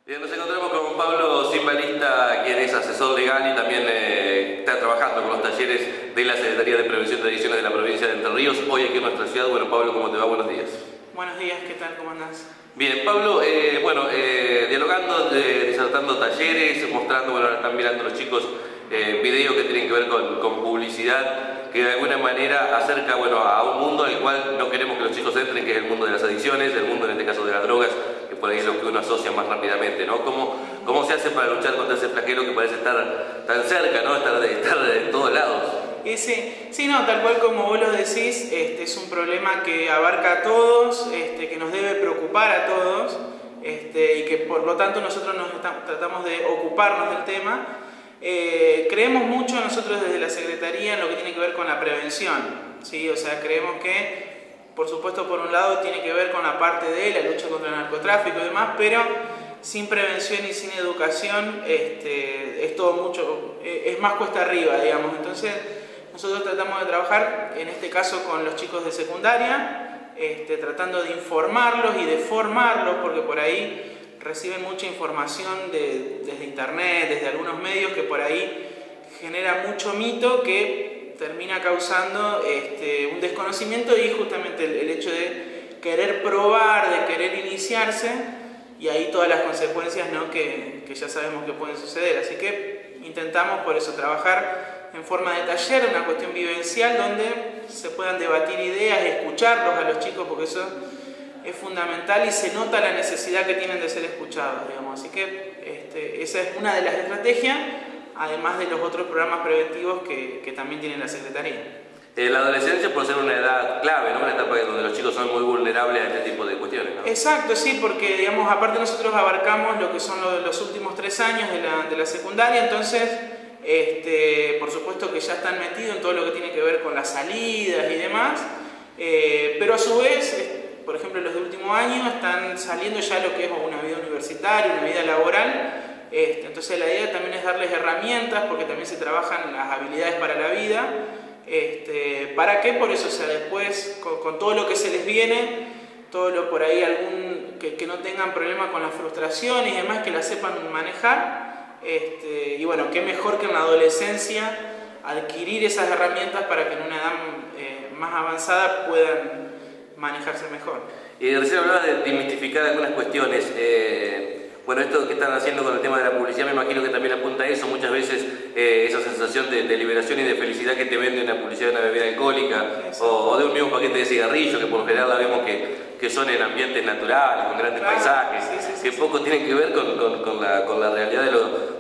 Bien, nos encontramos con Pablo Simbalista, quien es asesor legal y también está trabajando con los talleres de la Secretaría de Prevención de Adicciones de la provincia de Entre Ríos, hoy aquí en nuestra ciudad. Bueno, Pablo, ¿cómo te va? Buenos días. Buenos días, ¿qué tal? ¿Cómo andás? Bien, Pablo, dialogando, disertando talleres, mostrando, bueno, ahora están mirando los chicos videos que tienen que ver con publicidad, que de alguna manera acerca, bueno, a un mundo al cual no queremos que los chicos entren, que es el mundo de las adicciones, el mundo en este caso de las drogas, que por ahí es lo que uno asocia más rápidamente, ¿no? ¿Cómo se hace para luchar contra ese flagelo que parece estar tan cerca, ¿no? Estar de todos lados. Sí, no, tal cual como vos lo decís, es un problema que abarca a todos, que nos debe preocupar a todos, y que por lo tanto nosotros tratamos de ocuparnos del tema. Creemos mucho nosotros desde la Secretaría en lo que tiene que ver con la prevención, ¿sí? O sea, creemos que, por supuesto, por un lado tiene que ver con la parte de la lucha contra el narcotráfico y demás, pero sin prevención y sin educación es todo mucho, es más cuesta arriba, digamos. Entonces, nosotros tratamos de trabajar, en este caso, con los chicos de secundaria, tratando de informarlos y de formarlos, porque por ahí reciben mucha información desde internet, desde algunos medios, que por ahí genera mucho mito que termina causando un desconocimiento y justamente el hecho de querer probar, de querer iniciarse, y ahí todas las consecuencias, ¿no?, que ya sabemos que pueden suceder. Así que intentamos por eso trabajar en forma de taller, una cuestión vivencial donde se puedan debatir ideas, escucharlos a los chicos, porque eso es fundamental y se nota la necesidad que tienen de ser escuchados, digamos. Así que esa es una de las estrategias, además de los otros programas preventivos que también tiene la Secretaría. La adolescencia puede ser una edad clave, ¿no? Una etapa donde los chicos son muy vulnerables a este tipo de cuestiones, ¿no? Exacto, sí, porque digamos, aparte nosotros abarcamos lo que son los últimos 3 años de la secundaria, entonces por supuesto que ya están metidos en todo lo que tiene que ver con las salidas y demás, pero a su vez, por ejemplo, los de último año están saliendo ya lo que es una vida universitaria, una vida laboral. Entonces la idea también es darles herramientas, porque también se trabajan las habilidades para la vida, para que por eso, o sea, después con todo lo que se les viene, todo lo por ahí que no tengan problema con la frustración y demás, que la sepan manejar. Y bueno, qué mejor que en la adolescencia adquirir esas herramientas para que en una edad más avanzada puedan manejarse mejor. Y recién hablabas de desmitificar algunas cuestiones. Bueno, esto que están haciendo con el tema de la publicidad, me imagino que también apunta a eso. Muchas veces esa sensación de liberación y de felicidad que te vende una publicidad de una bebida alcohólica o de un mismo paquete de cigarrillos, que por lo general la vemos que son en ambientes naturales, con grandes paisajes, que poco tienen que ver con la realidad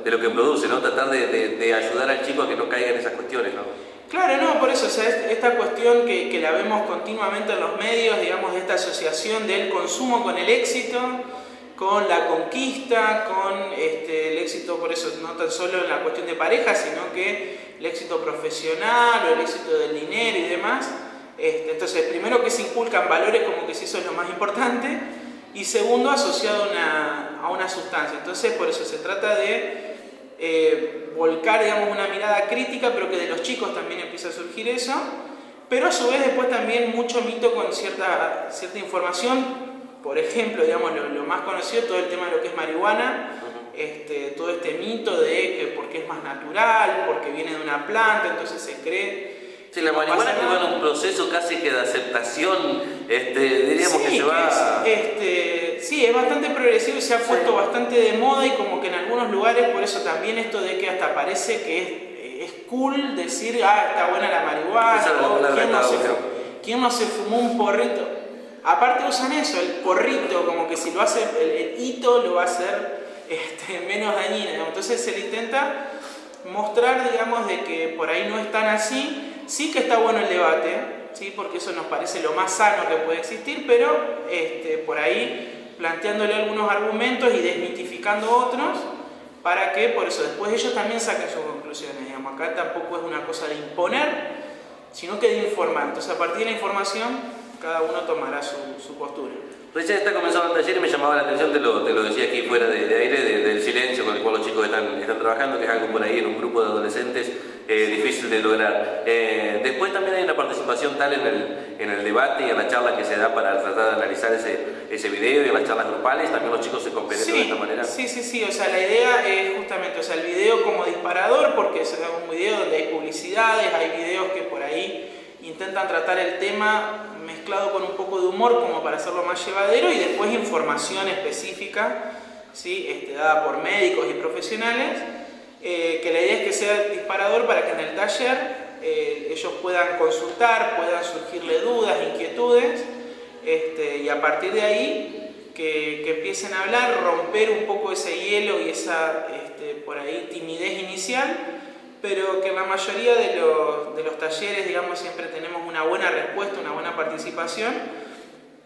de lo que produce, ¿no? Tratar de ayudar al chico a que no caiga en esas cuestiones, ¿no? Claro, no, por eso, o sea, esta cuestión que la vemos continuamente en los medios, digamos, de esta asociación del consumo con el éxito, con la conquista, con el éxito, por eso no tan solo en la cuestión de pareja, sino que el éxito profesional o el éxito del dinero y demás. Entonces, primero que se inculcan valores como que si eso es lo más importante, y segundo, asociado a una sustancia. Entonces, por eso se trata de volcar, digamos, una mirada crítica, pero que de los chicos también empieza a surgir eso, pero a su vez después también mucho mito con cierta información. Por ejemplo, digamos, lo más conocido, todo el tema de lo que es marihuana, todo este mito de que porque es más natural, porque viene de una planta, entonces se cree... Sí, la marihuana que va en un proceso casi que de aceptación, diríamos que se va... Sí, es bastante progresivo y se ha puesto bastante de moda, y como que en algunos lugares, por eso también esto de que hasta parece que es cool decir, está buena la marihuana, ¿quién no se fumó un porrito? Aparte usan eso, el porrito, como que si lo hace el hito lo va a hacer menos dañino, ¿no? Entonces se le intenta mostrar, digamos, de que por ahí no es tan así. Sí que está bueno el debate, ¿sí? Porque eso nos parece lo más sano que puede existir, pero por ahí planteándole algunos argumentos y desmitificando otros, para que por eso después ellos también saquen sus conclusiones. Digamos, acá tampoco es una cosa de imponer, sino que de informar. Entonces, a partir de la información cada uno tomará su postura. Recién está comenzando el taller y me llamaba la atención, te lo decía aquí fuera de aire, del silencio con el cual los chicos están trabajando, que es algo por ahí en un grupo de adolescentes difícil de lograr. Después también hay una participación tal en el debate y en la charla que se da para tratar de analizar ese video y en las charlas grupales, también los chicos se compenetran de esta manera. Sí, o sea, la idea es justamente, o sea, el video como disparador, porque es un video donde hay publicidades, hay videos que por ahí intentan tratar el tema mezclado con un poco de humor como para hacerlo más llevadero, y después información específica, ¿sí? Dada por médicos y profesionales, que la idea es que sea disparador para que en el taller ellos puedan consultar, puedan surgirle dudas, inquietudes, y a partir de ahí que empiecen a hablar, romper un poco ese hielo y esa por ahí timidez inicial, pero que en la mayoría de los talleres, digamos, siempre tenemos una buena respuesta, una buena participación,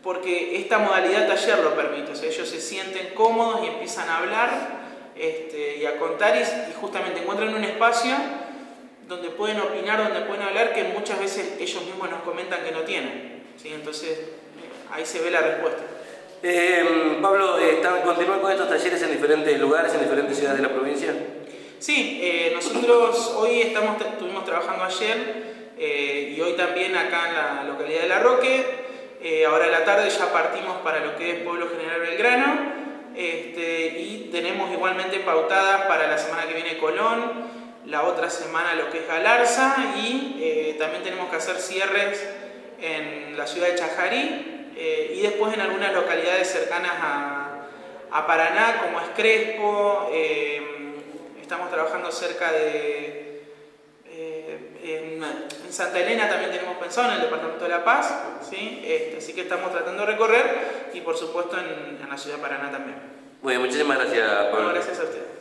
porque esta modalidad taller lo permite. O sea, ellos se sienten cómodos y empiezan a hablar y a contar, y justamente encuentran un espacio donde pueden opinar, donde pueden hablar, que muchas veces ellos mismos nos comentan que no tienen, ¿sí? Entonces ahí se ve la respuesta. Pablo, ¿continúan con estos talleres en diferentes lugares, en diferentes ciudades de la provincia? Sí, nosotros hoy estuvimos trabajando ayer y hoy también acá en la localidad de La Roque. Ahora a la tarde ya partimos para lo que es Pueblo General Belgrano, y tenemos igualmente pautadas para la semana que viene Colón, la otra semana lo que es Galarza, y también tenemos que hacer cierres en la ciudad de Chajarí, y después en algunas localidades cercanas a Paraná, como es Crespo. Estamos trabajando cerca de... en Santa Elena también tenemos pensado, en el departamento de La Paz, ¿sí? Así que estamos tratando de recorrer, y por supuesto en la ciudad de Paraná también. Muy bien, muchísimas gracias, Pablo. Bueno, gracias a usted.